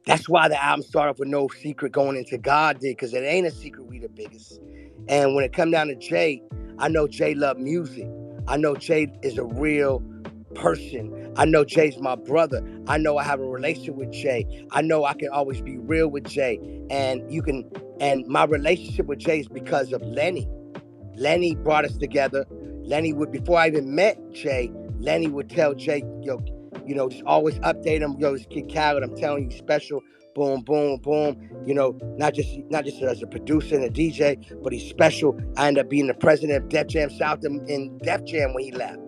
That's why the album started off with No Secret going into God did, because it ain't a secret we the biggest. And when it come down to Jay, I know Jay love music. I know Jay is a real person. I know Jay's my brother. I know I have a relationship with Jay. I know I can always be real with Jay. And my relationship with Jay is because of Lenny. Lenny brought us together. Lenny would, before I even met Jay, Lenny would tell Jay, yo, just always update him. Yo, this kid Khaled, I'm telling you, he's special. Boom, boom, boom. Not just as a producer and a DJ, but he's special. I ended up being the president of Def Jam South in Def Jam when he left.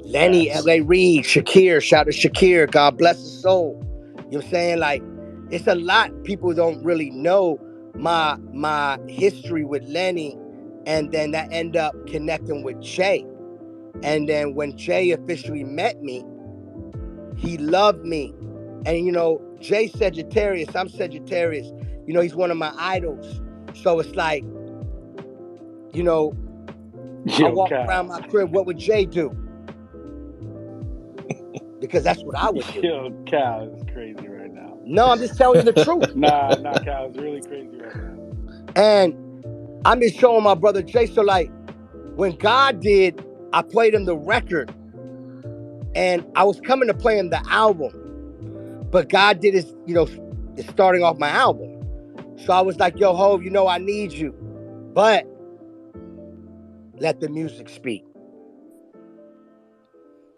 Lenny, L.A. Reid, Shakir, shout out to Shakir, God bless his soul. You know what I'm saying? Like, it's a lot people don't really know my history with Lenny, and then that end up connecting with Jay. And then when Jay officially met me, he loved me. And Jay Sagittarius, I'm Sagittarius. He's one of my idols. So it's like, I walk around my crib, what would Jay do? Because that's what I would do. Yo, Cal is crazy right now. No, I'm just telling you the truth. Nah, Cal is really crazy right now. And I'm just showing my brother Jay. So like, when God did, I played him the record. And I was coming to play him the album. But God did his, it's starting off my album. So I was like, yo, Hov, I need you. But let the music speak.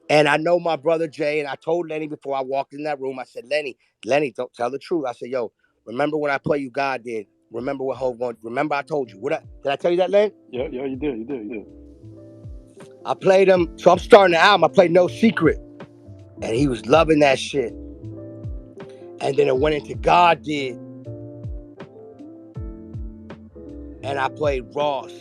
And I know my brother Jay, and I told Lenny before I walked in that room, I said, Lenny, don't tell the truth. I said, yo, remember when I play you God did? Remember what Hov wanted? Remember I told you. Did I tell you that, Len? Yeah, you did. I played him. So I'm starting the album. I played No Secret. And he was loving that shit. And then it went into God did. And I played Ross,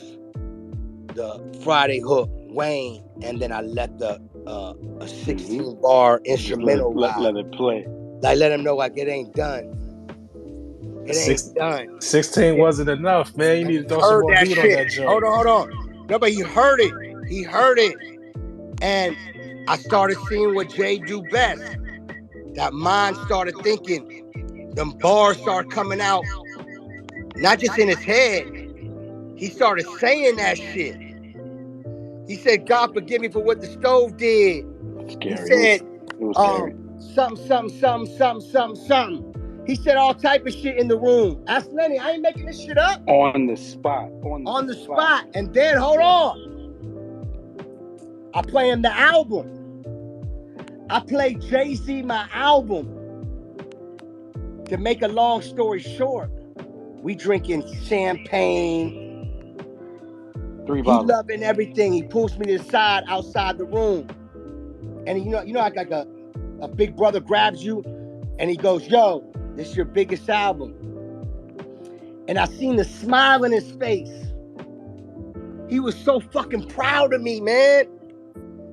the Friday Hook, Wayne, and then I let a 16-bar instrumental let it play. Like, let him know, like, it ain't done. It ain't done. 16 wasn't enough, man. You need to throw some more beat on that joint. Hold on. No, but he heard it. And I started seeing what Jay do best. That mind started thinking. Them bars started coming out. Not just in his head. He started saying that shit. He said, God forgive me for what the stove did. Scary. He said, it was scary. Something. He said all type of shit in the room. Ask Lenny, I ain't making this shit up. On the spot. On the spot. And then, hold on. I play him the album. I play Jay-Z my album. To make a long story short, we drinking champagne. 3 bottles. He loving everything. He pulls me to the side outside the room. And like a big brother grabs you and he goes, yo, this is your biggest album. And I seen the smile in his face. He was so fucking proud of me, man.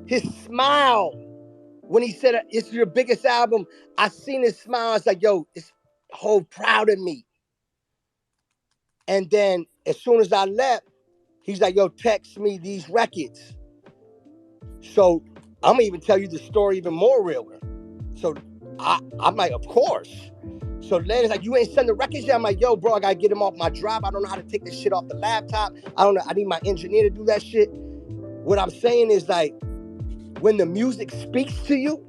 His smile. When he said, it's your biggest album, I seen his smile. I was like, yo, it's whole proud of me. And then as soon as I left, he's like, yo, text me these records. So I'm going to even tell you the story even more realer. So I'm like, of course. So Lenny's like, you ain't send the records yet? I'm like, yo, bro, I got to get them off my drive. I don't know how to take this shit off the laptop. I don't know. I need my engineer to do that shit. What I'm saying is, like, when the music speaks to you,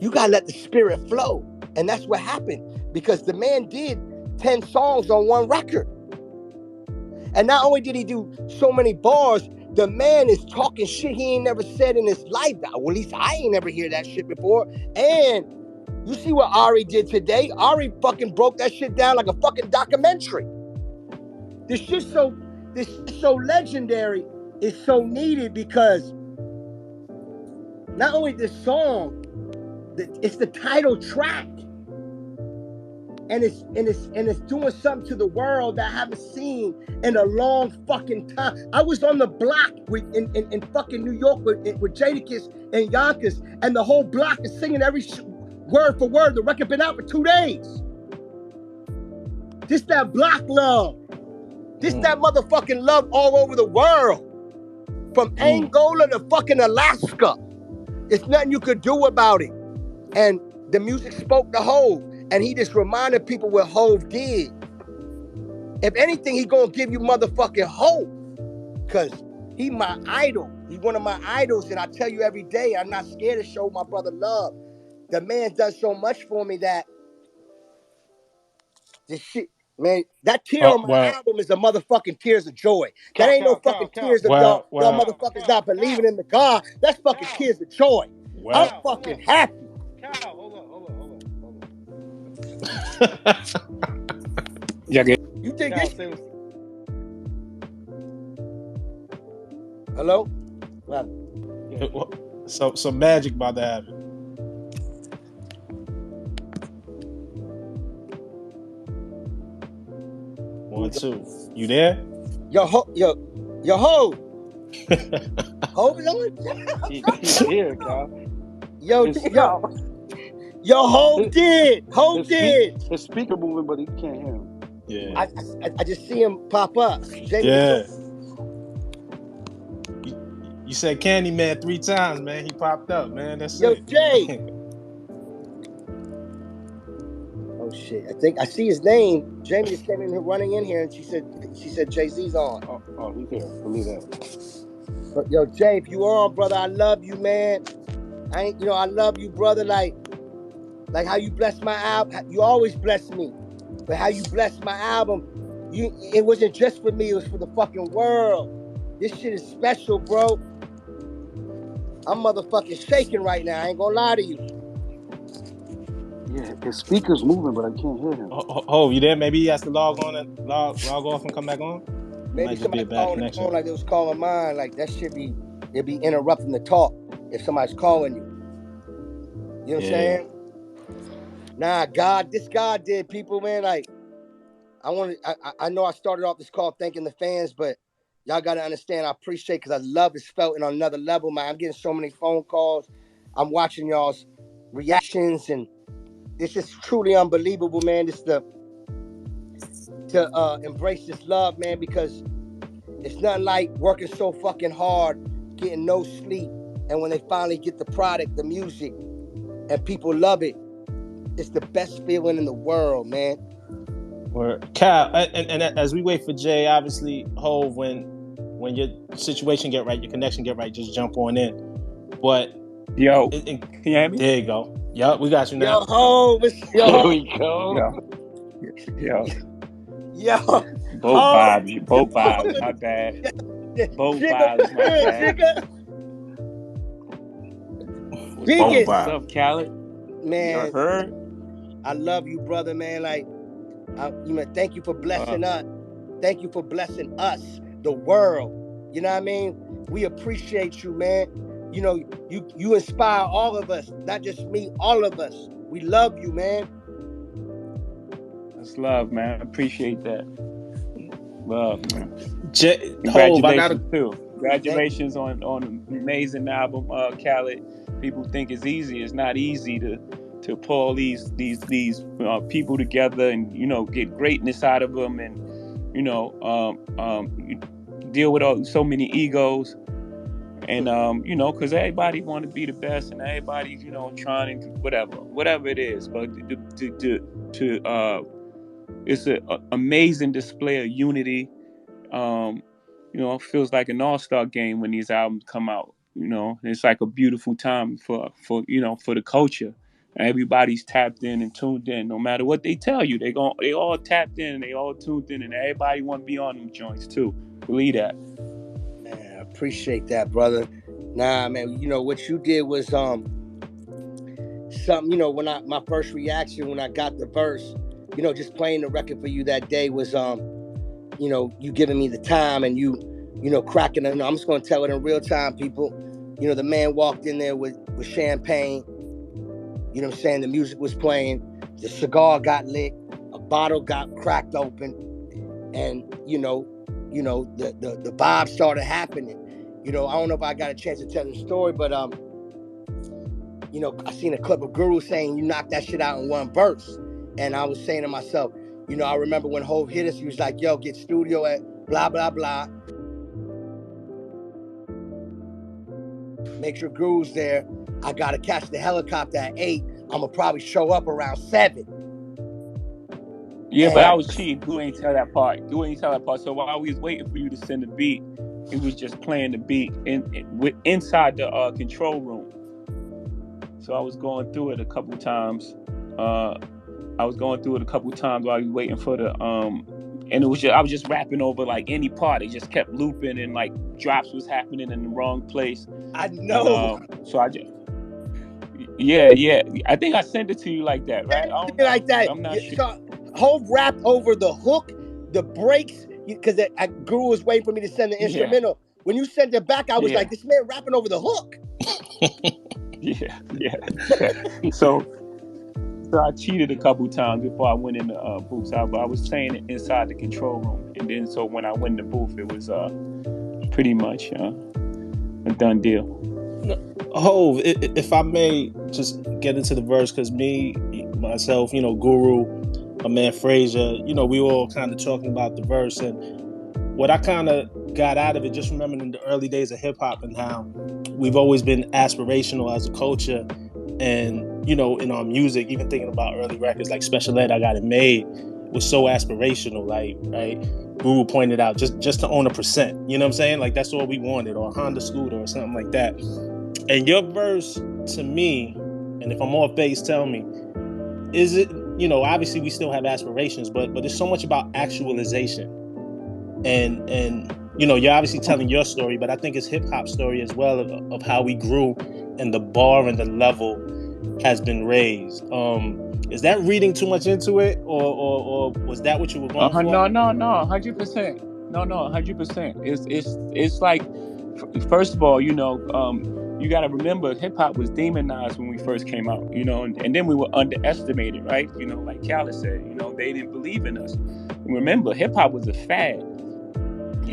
you got to let the spirit flow. And that's what happened. Because the man did 10 songs on one record. And not only did he do so many bars, the man is talking shit he ain't never said in his life. Well, at least I ain't never heard that shit before. And you see what Ari did today? Ari fucking broke that shit down like a fucking documentary. This shit's so legendary. It's so needed because not only this song, it's the title track. And it's doing something to the world that I haven't seen in a long fucking time. I was on the block in fucking New York with Jadakiss and Yonkers, and the whole block is singing every word for word. The record been out for 2 days. This that block love. This that motherfucking love all over the world. From Angola to fucking Alaska. There's nothing you could do about it. And the music spoke to Hov, and he just reminded people what Hov did. If anything, he gonna give you motherfucking hope, cause he my idol. He's one of my idols, and I tell you every day, I'm not scared to show my brother love. The man does so much for me that this shit, man, that tear on my album is a motherfucking tears of joy. That ain't no fucking tears of y'all motherfuckers not believing in the God. That's fucking tears of joy. I'm fucking happy. Cal, hold on. You think Cal, this? Hello? Some magic about to happen. One, two. You there? Yo, Hov is on? He's here, Cal. Hov did. His speaker moving, but he can't hear him. Yeah. I just see him pop up. Yeah. You said Candyman 3 times, man. He popped up, man. That's it. Jay. Oh shit! I think I see his name. Jamie just came in here running in here, and she said Jay-Z's on. Oh, he's here. Believe that. But yo, Jay, if you on, brother, I love you, man. I love you, brother. Like how you blessed my album. You always bless me, but how you blessed my album, it wasn't just for me. It was for the fucking world. This shit is special, bro. I'm motherfucking shaking right now. I ain't gonna lie to you. Yeah, his speaker's moving, but I can't hear him. Oh, you there? Maybe he has to log off and come back on. Maybe somebody calling the phone like they was calling mine. Like that shit it'd be interrupting the talk if somebody's calling you. You know what I'm saying? Nah, this God did, people, man. Like I know I started off this call thanking the fans, but y'all gotta understand, I appreciate, because I love is felt on another level, man. I'm getting so many phone calls. I'm watching y'all's reactions, and it's just truly unbelievable, man. Just to embrace this love, man, because it's nothing like working so fucking hard, getting no sleep, and when they finally get the product, the music, and people love it, it's the best feeling in the world, man. Or Cal, and as we wait for Jay, obviously, Hov, when your situation get right, your connection get right, just jump on in. But can you hear me? There you go. Yup, we got you now. Yo, Hov, There we go. Yo. Both vibes, my bad. Both vibes, my bad. What's up, Khaled? Man, you heard? I love you, brother, man. Like, thank you for blessing us. Thank you for blessing us, the world. You know what I mean? We appreciate you, man. You know, you inspire all of us, not just me, all of us. We love you, man. That's love, man. I appreciate that. Love, man. Congratulations too. Congratulations on an amazing album, Khaled. People think it's easy. It's not easy to pull these people together and get greatness out of them, and deal with so many egos, and because everybody want to be the best, and everybody's trying to whatever it is, but it's an amazing display of unity. It feels like an all-star game when these albums come out. It's like a beautiful time for the culture. Everybody's tapped in and tuned in. No matter what they tell you, they all tapped in and they all tuned in, and everybody want to be on them joints too. Believe that. Man, I appreciate that, brother. Nah, man, what you did was something. When my first reaction when I got the verse, just playing the record for you that day was you giving me the time, and you cracking it. I'm just gonna tell it in real time, people. The man walked in there with champagne. You know what I'm saying? The music was playing. The cigar got lit. A bottle got cracked open, and the vibe started happening. I don't know if I got a chance to tell the story, but I seen a clip of Guru saying you knocked that shit out in one verse, and I was saying to myself, I remember when Hov hit us, he was like, "Yo, get studio at blah blah blah. Make sure Guru's there. I gotta catch the helicopter at 8. I'm gonna probably show up around 7. Yeah, And but I was cheating. Who ain't tell that part? So while we was waiting for you to send the beat, he was just playing the beat inside the control room. So I was going through it a couple times. While I was waiting for the and I was just rapping over like any part. It just kept looping and like drops was happening in the wrong place. I know. And, so I just yeah. I think I sent it to you like that, right? I don't know. Like that. I'm not sure. So Hov rapped over the hook, the breaks, because Guru was waiting for me to send the instrumental. Yeah. When you sent it back, I was like, this man rapping over the hook. Yeah. So I cheated a couple times before I went in the booth. I was saying it inside the control room, and then so when I went in the booth, it was pretty much a done deal. Hov, if I may just get into the verse, because myself, Guru, my man Frazier, we all kind of talking about the verse, and what I kind of got out of it, just remembering the early days of hip hop and how we've always been aspirational as a culture, and in our music, even thinking about early records like Special Ed, I Got It Made, was so aspirational, like, right? Guru pointed out just to own 1%, you know what I'm saying? Like, that's all we wanted, or a Honda scooter or something like that. And your verse, to me, and if I'm off base, tell me, is it, obviously we still have aspirations, but it's so much about actualization. And you're obviously telling your story, but I think it's hip hop story as well of how we grew and the bar and the level has been raised. Is that reading too much into it, or was that what you were going for? No, 100%. No, 100%. It's like, first of all, you got to remember, hip hop was demonized when we first came out, and then we were underestimated, right? Like Khaled said, they didn't believe in us. And remember, hip hop was a fad.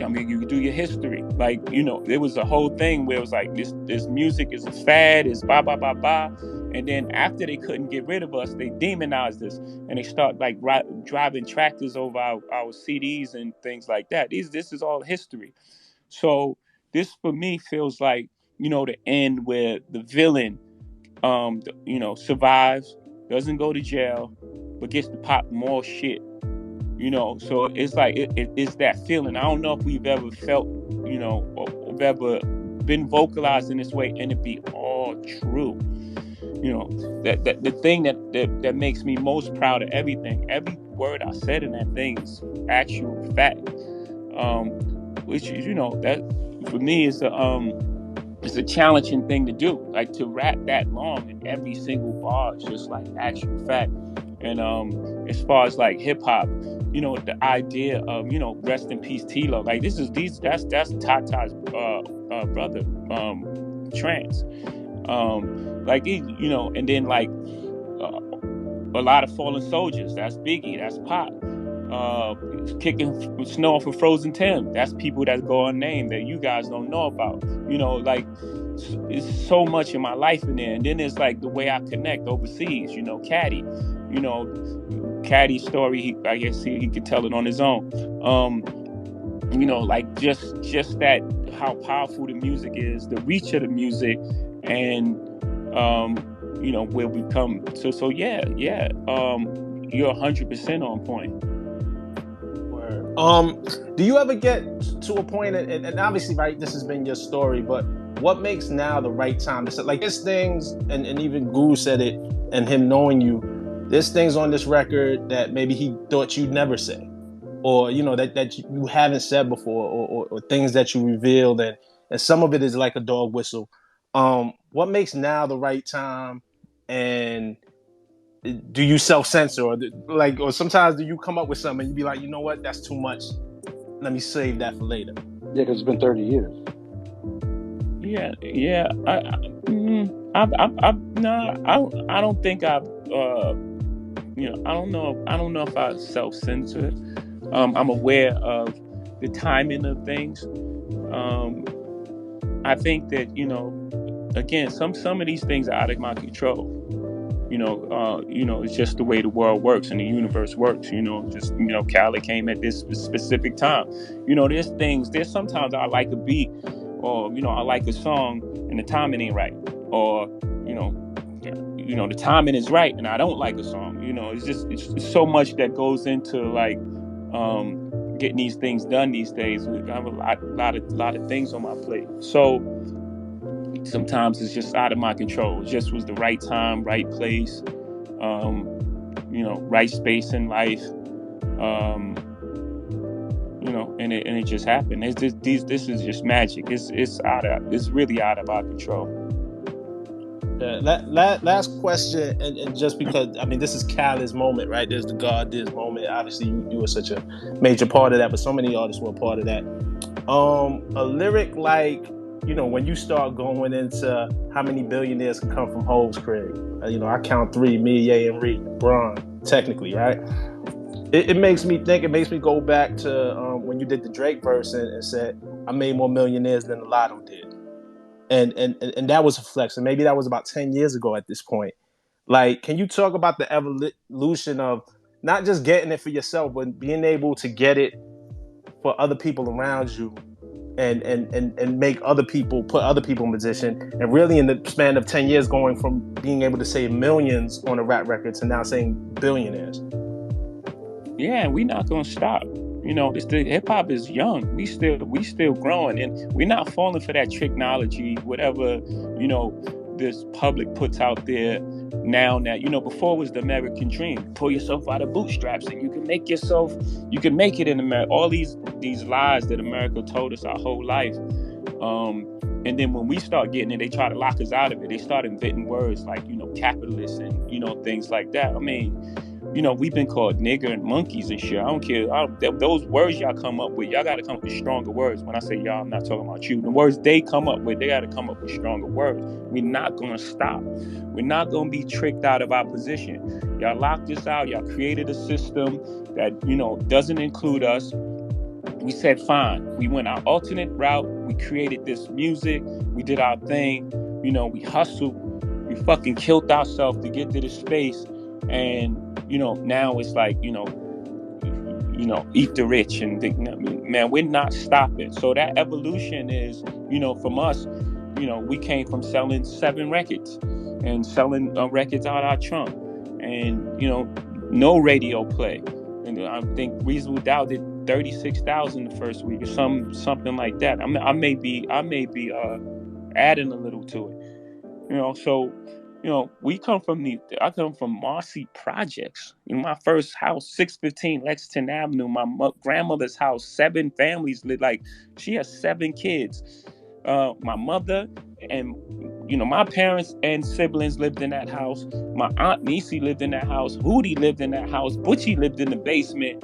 I mean, you do your history, like, there was a whole thing where it was like this music is a fad, is blah blah blah blah, and then after they couldn't get rid of us, they demonized us, and they start like driving tractors over our CDs and things like that. This is all history. So this for me feels like the end where the villain survives, doesn't go to jail, but gets to pop more shit. So it's like it's that feeling. I don't know if we've ever felt, or ever been vocalized in this way, and it be all true. That the thing that makes me most proud of everything, every word I said in that thing is actual fact. Which is, that for me is it's a challenging thing to do, like to rap that long and every single bar is just like actual fact. And as far as like hip hop, the idea of rest in peace Tilo, like that's Tata's brother, Trance, like and then like a lot of fallen soldiers, that's Biggie, that's Pop. Kicking snow for Frozen Tim, that's people that go unnamed that you guys don't know about. Like it's so much in my life in there. And then there's like the way I connect overseas, Caddy, Caddy's story, I guess he could tell it on his own. Like just that, how powerful the music is, the reach of the music, and where we come. So yeah, you're 100% on point. Do you ever get to a point, and obviously, right, this has been your story, but what makes now the right time to say, like, there's things, and even Guru said it, and him knowing you, there's things on this record that maybe he thought you'd never say, or, that you haven't said before, or things that you revealed, and some of it is like a dog whistle. What makes now the right time, and do you self-censor, or sometimes do you come up with something and you be like, you know what, that's too much, let me save that for later? Yeah, because it's been 30 years. Yeah. I don't think I've I don't know if I self-censor. I'm aware of the timing of things. I think that again, some of these things are out of my control. It's just the way the world works and the universe works. Khaled came at this specific time. There's sometimes I like a beat, or I like a song and the timing ain't right, or the timing is right, and I don't like a song. It's just it's so much that goes into like getting these things done these days. I have a lot of things on my plate, so sometimes it's just out of my control. It just was the right time, right place, right space in life, and it just happened. It's just this is just magic. It's really out of our control. Last question, and just because this is Khaled's moment, right? There's the God Diz moment. Obviously, you were such a major part of that, but so many artists were a part of that. A lyric like, when you start going into how many billionaires can come from Hove's crib. I count 3: me, Ye, and Reed, Bron, technically, right? It makes me think. It makes me go back to when you did the Drake verse and said, "I made more millionaires than the Lotto did." And that was a flex. And maybe that was about 10 years ago at this point. Like, can you talk about the evolution of not just getting it for yourself, but being able to get it for other people around you and make other people, put other people in position, and really in the span of 10 years going from being able to save millions on a rap record to now saying billionaires? Yeah, and we're not gonna stop. The hip hop is young. We still growing, and we're not falling for that technology, whatever this public puts out there now. That before was the American dream. Pull yourself out of bootstraps, and you can make it in America. All these lies that America told us our whole life. And then when we start getting it, they try to lock us out of it. They start inventing words like capitalist and things like that. We've been called nigger and monkeys and shit. I don't care. Those words y'all come up with, y'all got to come up with stronger words. When I say y'all, I'm not talking about you. The words they come up with, they got to come up with stronger words. We're not going to stop. We're not going to be tricked out of our position. Y'all locked us out. Y'all created a system that, doesn't include us. We said, fine. We went our alternate route. We created this music. We did our thing. We hustled. We fucking killed ourselves to get to this space. And now it's like, eat the rich, and man, we're not stopping. So that evolution is, from us, we came from selling 7 records and selling records out our trunk, and no radio play. And I think Reasonable Doubt did 36,000 the first week, or something like that. I may be adding a little to it, so. I come from Marcy Projects. My first house, 615 Lexington Avenue. My grandmother's house, 7 families lived. Like, she has 7 kids. My mother and my parents and siblings lived in that house. My aunt Niecy lived in that house. Hootie lived in that house. Butchie lived in the basement.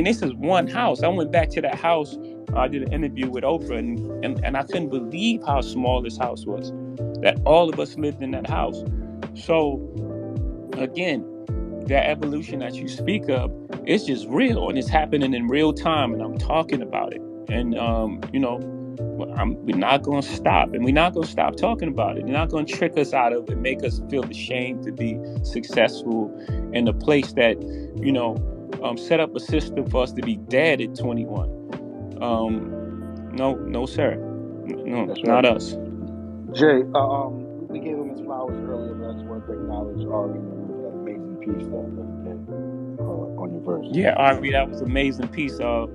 This is one house. I went back to that house. I did an interview with Oprah, and I couldn't believe how small this house was. That all of us lived in that house. So again, that evolution that you speak of, it's just real, and it's happening in real time, and I'm talking about it. And we're not going to stop, and we're not going to stop talking about it. They're not going to trick us out of it, make us feel ashamed to be successful in a place that set up a system for us to be dead at 21. No, sir. No, that's not right. Us. Jay, we gave him his flowers earlier, but I just want to acknowledge Ari and that amazing piece that he did on your verse. Yeah, Ari, that was an amazing piece. I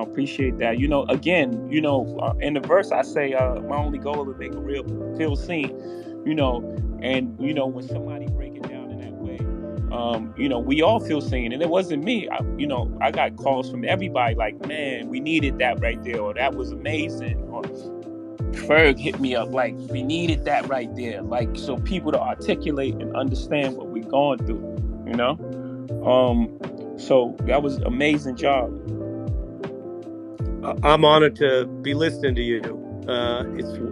appreciate that. Again, in the verse I say, my only goal is to make a real feel seen. And when somebody break it down in that way, we all feel seen. And it wasn't me. I got calls from everybody like, man, we needed that right there, or that was amazing, or Ferg hit me up like, we needed that right there, like, so people to articulate and understand what we're going through, so that was an amazing job. I'm honored to be listening to you.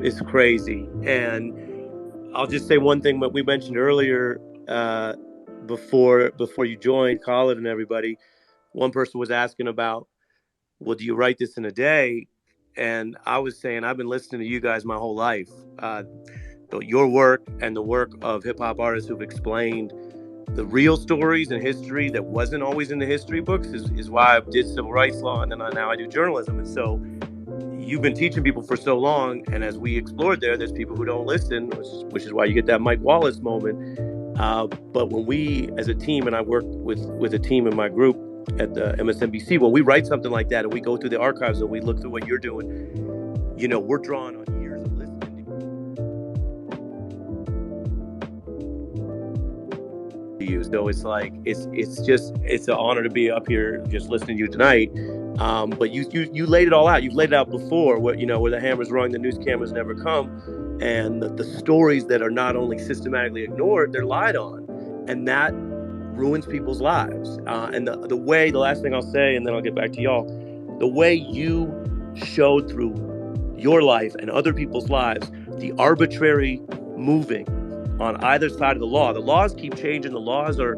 It's crazy. And I'll just say one thing, what we mentioned earlier, before you joined, Khaled and everybody. One person was asking about, well, do you write this in a day? And I was saying, I've been listening to you guys my whole life. Your work and the work of hip-hop artists who've explained the real stories and history that wasn't always in the history books is why I did civil rights law, and then now I do journalism. And so you've been teaching people for so long, and as we explored there's people who don't listen, which is why you get that Mike Wallace moment. But when we, as a team, and I work with a team in my group at the MSNBC, when we write something like that and we go through the archives and we look through what you're doing, we're drawing on years of listening to you. So it's like it's an honor to be up here just listening to you tonight. But you laid it all out. You've laid it out before, where the hammer's rung, the news cameras never come, and the stories that are not only systematically ignored, they're lied on, and that ruins people's lives. And the last thing I'll say, and then I'll get back to y'all, the way you showed through your life and other people's lives the arbitrary moving on either side of the law. The laws keep changing. The laws are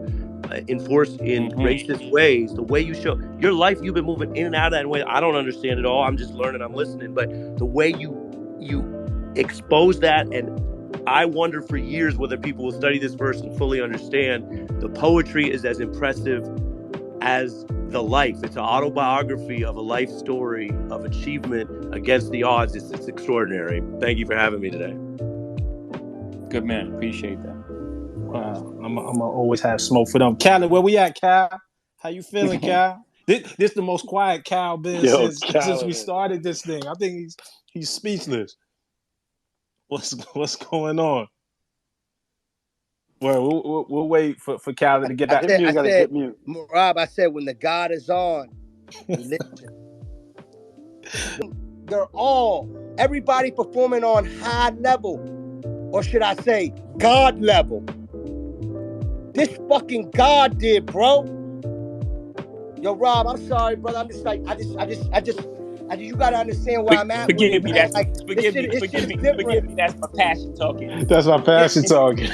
enforced in racist ways. The way you show your life, you've been moving in and out of that way. I don't understand it all. I'm just learning. I'm listening. But the way you expose that, and I wonder for years whether people will study this verse and fully understand the poetry is as impressive as the life. It's an autobiography of a life story of achievement against the odds. It's extraordinary. Thank you for having me today. Good man. Appreciate that. Wow. I'm gonna always have smoke for them. Khaled, where we at, Cal? How you feeling, Cal? This the most quiet Cal been since we started this thing. I think he's speechless. What's going on? Well, we'll wait for Khaled to get that. I said, Rob, I said, when the God is on, listen. They're everybody performing on high level, or should I say, God level. This fucking God did, bro. Yo, Rob, I'm sorry, brother. I'm just like, I just, you gotta understand where I'm at. Forgive me. That's forgive me. That's my passion talking. That's my passion talking.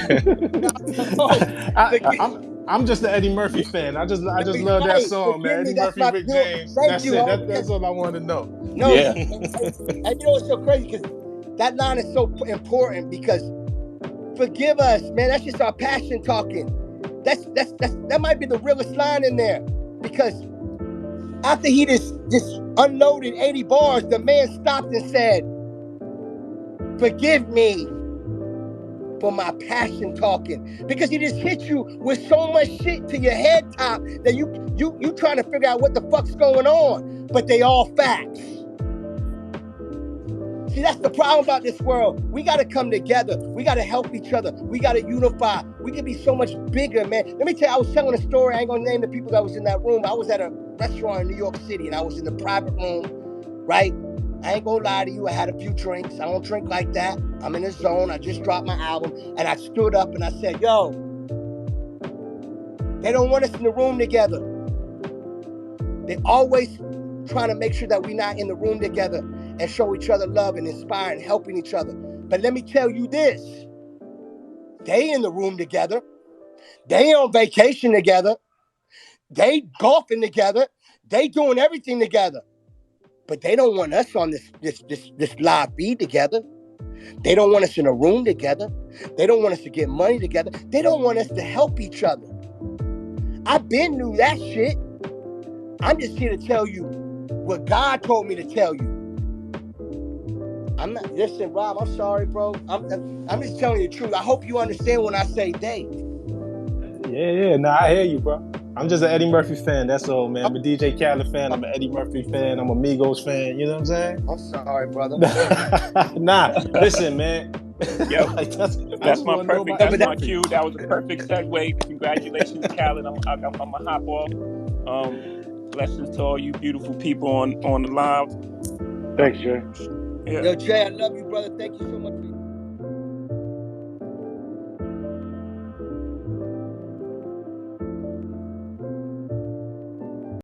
I'm just an Eddie Murphy fan. I just love that song, man. Eddie Murphy, Rick James. That's it. That's all I want to know. No, yeah. And you know what's so crazy? Because that line is so important. Because forgive us, man. That's just our passion talking. That might be the realest line in there. Because after he just unloaded 80 bars, the man stopped and said, "Forgive me for my passion talking." Because he just hit you with so much shit to your head top that you trying to figure out what the fuck's going on. But they all facts. See, that's the problem about this world. We got to come together. We got to help each other. We got to unify. We can be so much bigger, man. Let me tell you, I was telling a story. I ain't going to name the people that was in that room. I was at a restaurant in New York City, and I was in the private room, right? I ain't going to lie to you. I had a few drinks. I don't drink like that. I'm in the zone. I just dropped my album, and I stood up, and I said, yo, they don't want us in the room together. They always trying to make sure that we're not in the room together and show each other love and inspire and helping each other. But let me tell you this. They in the room together. They on vacation together. They golfing together. They doing everything together. But they don't want us on this live feed together. They don't want us in a room together. They don't want us to get money together. They don't want us to help each other. I've been knew that shit. I'm just here to tell you what God told me to tell you. Listen, Rob, I'm sorry, bro. I'm just telling you the truth. I hope you understand when I say they. Yeah. No, I hear you, bro. I'm just an Eddie Murphy fan. That's all, man. I'm a DJ Khaled fan. I'm an Eddie Murphy fan. I'm a Migos fan. You know what I'm saying? I'm sorry, brother. Nah, listen, man. Yo, that's my cue. That was a perfect segue. Congratulations, Khaled. I'm gonna hop off. Blessings to all you beautiful people on the live. Thanks, Jay. Yeah. Yo, Jay, I love you, brother. Thank you so much for